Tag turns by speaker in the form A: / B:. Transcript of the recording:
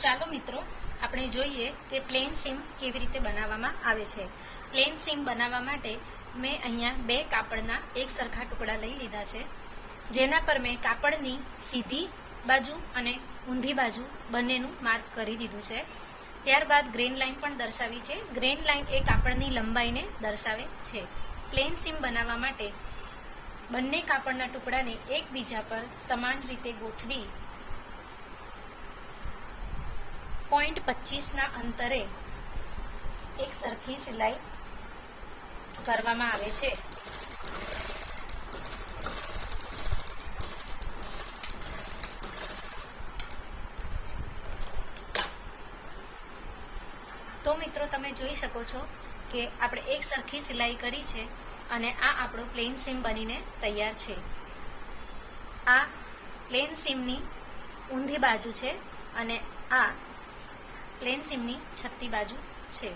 A: ચાલો મિત્રો આપણે જોઈએ કે પ્લેન સીમ કેવી રીતે બનાવવામાં આવે છે। પ્લેન સીમ બનાવવા માટે મેં અહીંયા બે કાપડના એક સરખા ટુકડા લઈ લીધા છે, જેના પર મેં કાપડની સીધી બાજુ અને ઊંધી બાજુ બંનેનું માર્ક કરી દીધું છે। ત્યારબાદ ગ્રેન લાઇન પણ દર્શાવી છે। ગ્રેન લાઇન એ કાપડની લંબાઈને દર્શાવે છે। પ્લેન સીમ બનાવવા માટે બંને કાપડના ટુકડાને એકબીજા પર સમાન રીતે ગોઠવી 0.25 ના અંતરે એક સરખી સિલાઈ કરવામાં આવે છે। તો મિત્રો તમે જોઈ શકો છો કે આપણે એક સરખી સિલાઈ કરી છે અને આ આપણો પ્લેન સીમ બનીને તૈયાર છે। આ પ્લેન સીમની ઊંધી બાજુ છે અને આ પ્લેન સીમની છત્તી બાજુ છે।